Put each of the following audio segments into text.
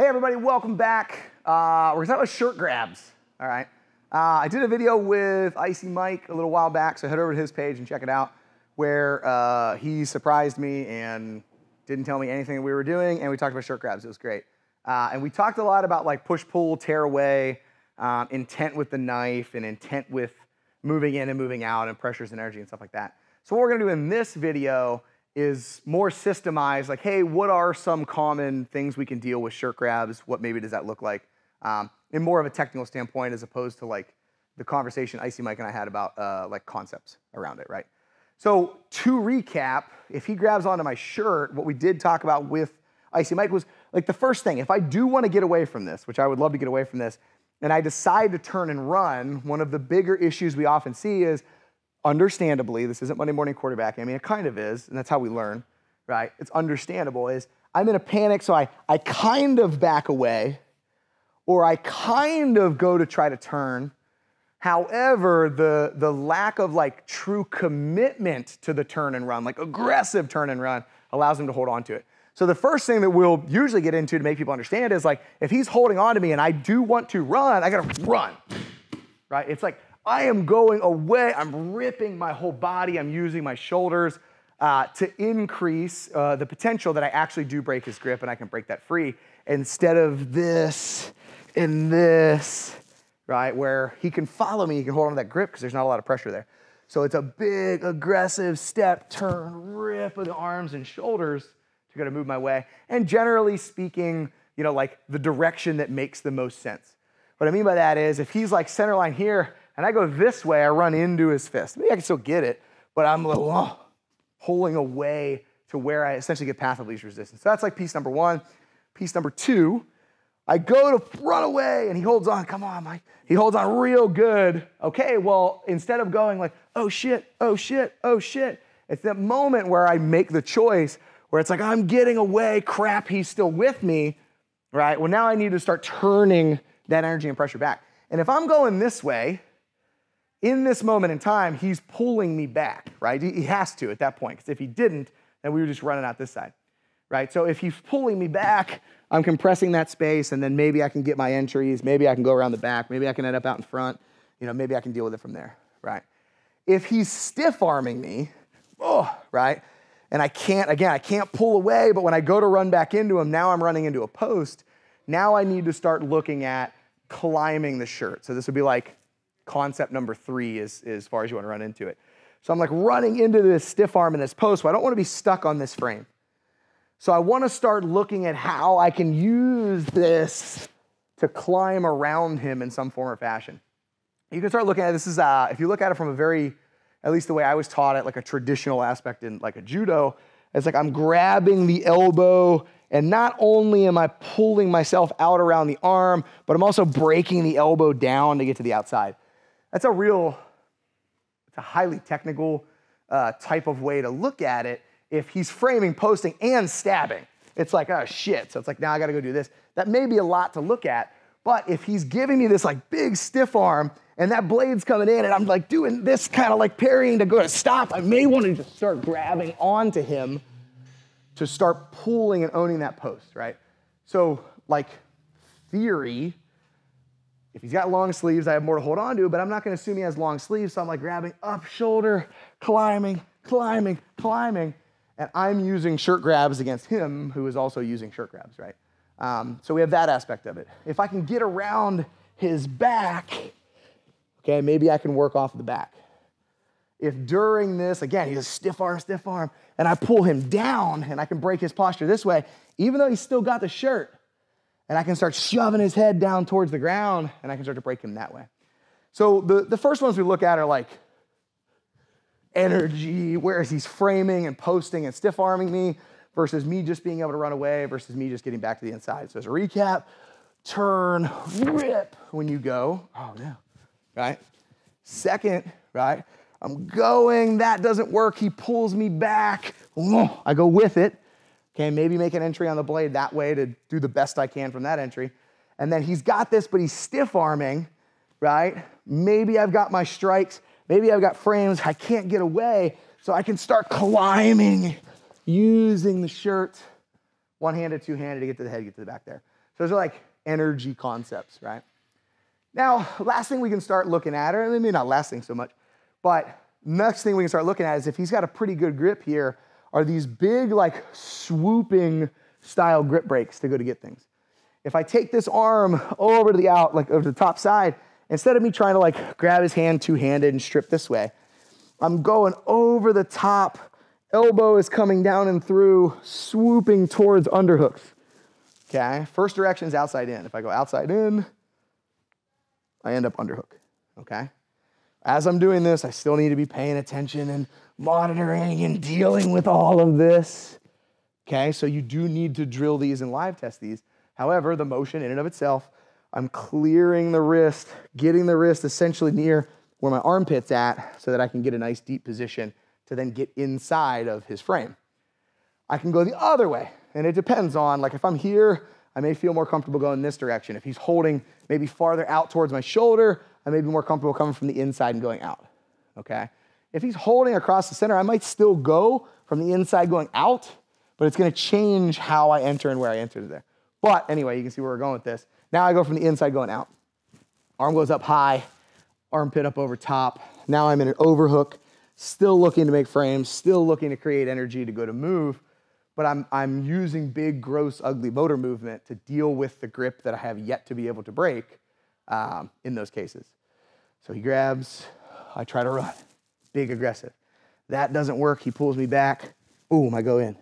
Hey everybody, welcome back. We're talking about shirt grabs, all right? I did a video with Icy Mike a little while back, so head over to his page and check it out, where he surprised me and didn't tell me anything that we were doing, and we talked about shirt grabs. It was great. And we talked a lot about like push, pull, tear away, intent with the knife, and intent with moving in and moving out, and pressures and energy and stuff like that. So what we're gonna do in this video is more systemized, like, hey, what are some common things we can deal with shirt grabs? What maybe does that look like? In more of a technical standpoint, as opposed to like the conversation Icy Mike and I had about like concepts around it, right? So to recap, if he grabs onto my shirt, what we did talk about with Icy Mike was like the first thing, if I do want to get away from this, which I would love to get away from this, and I decide to turn and run, one of the bigger issues we often see is, understandably, this isn't Monday morning quarterbacking, I mean, it kind of is, and that's how we learn, right? It's understandable, is I'm in a panic, so I kind of back away, or I kind of go to try to turn. However, the lack of like true commitment to the turn and run, like aggressive turn and run, allows him to hold on to it. So the first thing that we'll usually get into to make people understand is like, if he's holding on to me and I do want to run, I gotta run, right? It's like, I am going away, I'm ripping my whole body, I'm using my shoulders to increase the potential that I actually do break his grip and I can break that free, instead of this and this, right? Where he can follow me, he can hold on to that grip because there's not a lot of pressure there. So it's a big, aggressive step, turn, rip of the arms and shoulders to go to move my way. And generally speaking, you know, like the direction that makes the most sense. What I mean by that is, if he's like center line here, and I go this way, I run into his fist. Maybe I can still get it, but I'm like, pulling away to where I essentially get path of least resistance. So that's like piece number one. Piece number two, I go to run away and he holds on. Come on, Mike. He holds on real good. Okay, well, instead of going like, oh shit, oh shit, oh shit, it's that moment where I make the choice where it's like, I'm getting away, crap, he's still with me, right? Well, now I need to start turning that energy and pressure back. And if I'm going this way, in this moment in time, he's pulling me back, right? He has to at that point, because if he didn't, then we were just running out this side, right? So if he's pulling me back, I'm compressing that space, and then maybe I can get my entries, maybe I can go around the back, maybe I can end up out in front, you know, maybe I can deal with it from there, right? If he's stiff-arming me, right? And I can't pull away, but when I go to run back into him, now I'm running into a post. Now I need to start looking at climbing the shirt. So this would be like concept number 3 as far as you want to run into it. So I'm like running into this stiff arm in this post, so I don't want to be stuck on this frame. So I want to start looking at how I can use this to climb around him in some form or fashion. You can start looking at this is, if you look at it from a very, at least the way I was taught it, like a traditional aspect in like a judo, it's like I'm grabbing the elbow, and not only am I pulling myself out around the arm, but I'm also breaking the elbow down to get to the outside. That's it's a highly technical type of way to look at it. If he's framing, posting, and stabbing, it's like, oh shit. So it's like, now I gotta go do this. That may be a lot to look at, but if he's giving me this like big stiff arm and that blade's coming in and I'm like doing this kind of like parrying to go to stop, I may want to just start grabbing onto him to start pulling and owning that post, right? So like theory, if he's got long sleeves, I have more to hold on to, but I'm not gonna assume he has long sleeves, so I'm like grabbing up shoulder, climbing, climbing, climbing, and I'm using shirt grabs against him, who is also using shirt grabs, right? So we have that aspect of it. If I can get around his back, okay, maybe I can work off the back. If during this, again, he's a stiff arm, and I pull him down and I can break his posture this way, even though he's still got the shirt, and I can start shoving his head down towards the ground, and I can start to break him that way. So the first ones we look at are like energy, where is he's framing and posting and stiff arming me, versus me just being able to run away, versus me just getting back to the inside. So as a recap, turn, rip when you go. Oh no, right? Second, right? I'm going, that doesn't work. He pulls me back. I go with it. Okay, maybe make an entry on the blade that way to do the best I can from that entry. And then he's got this, but he's stiff arming, right? Maybe I've got my strikes. Maybe I've got frames. I can't get away. So I can start climbing using the shirt, one-handed, two-handed to get to the head, get to the back there. So those are like energy concepts, right? Now, last thing we can start looking at, or maybe not last thing so much, but next thing we can start looking at is if he's got a pretty good grip here, are these big like swooping style grip breaks to go to get things. If I take this arm over to the out, like over to the top side, instead of me trying to like grab his hand two-handed and strip this way, I'm going over the top, elbow is coming down and through, swooping towards underhooks. Okay, first direction is outside in. If I go outside in, I end up underhook, okay? As I'm doing this, I still need to be paying attention and monitoring and dealing with all of this, okay? So you do need to drill these and live test these. However, the motion in and of itself, I'm clearing the wrist, getting the wrist essentially near where my armpit's at so that I can get a nice deep position to then get inside of his frame. I can go the other way, and it depends on, like if I'm here, I may feel more comfortable going this direction. If he's holding maybe farther out towards my shoulder, I may be more comfortable coming from the inside and going out, okay? If he's holding across the center, I might still go from the inside going out, but it's gonna change how I enter and where I enter there. But anyway, you can see where we're going with this. Now I go from the inside going out. Arm goes up high, armpit up over top. Now I'm in an overhook, still looking to make frames, still looking to create energy to go to move, but I'm using big, gross, ugly motor movement to deal with the grip that I have yet to be able to break in those cases. So he grabs, I try to run, big aggressive. That doesn't work, he pulls me back, boom, I go in.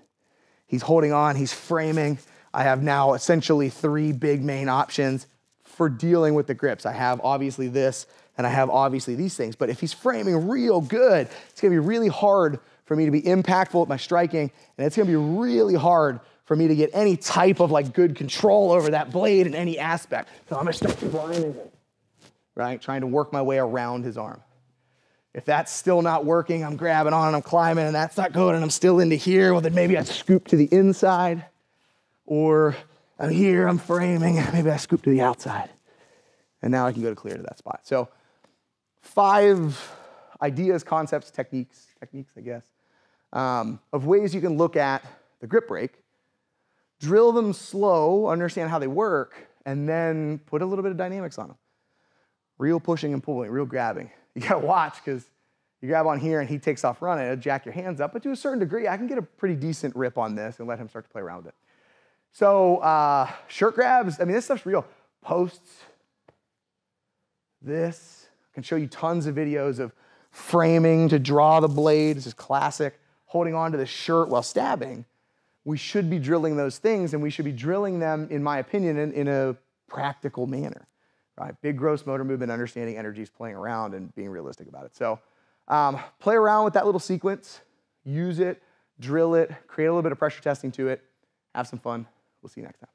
He's holding on, he's framing. I have now essentially 3 big main options for dealing with the grips. I have obviously this, and I have obviously these things, but if he's framing real good, it's gonna be really hard for me to be impactful with my striking, and it's gonna be really hard for me to get any type of like good control over that blade in any aspect. So I'm gonna start climbing, right? Trying to work my way around his arm. If that's still not working, I'm grabbing on and I'm climbing, and that's not good, and I'm still into here, well then maybe I scoop to the inside, or I'm here, I'm framing, maybe I scoop to the outside. And now I can go to clear to that spot. So 5 ideas, concepts, techniques, I guess, of ways you can look at the grip break, drill them slow, understand how they work, and then put a little bit of dynamics on them. Real pushing and pulling, real grabbing. You gotta watch, because you grab on here and he takes off running, it'll jack your hands up, but to a certain degree, I can get a pretty decent rip on this and let him start to play around with it. So shirt grabs, I mean, this stuff's real. Posts, this. I can show you tons of videos of framing to draw the blade. This is classic. Holding on to the shirt while stabbing. We should be drilling those things, and we should be drilling them, in my opinion, in a practical manner. Right? Big, gross motor movement, understanding energies, playing around, and being realistic about it. So play around with that little sequence. Use it, drill it, create a little bit of pressure testing to it. Have some fun. We'll see you next time.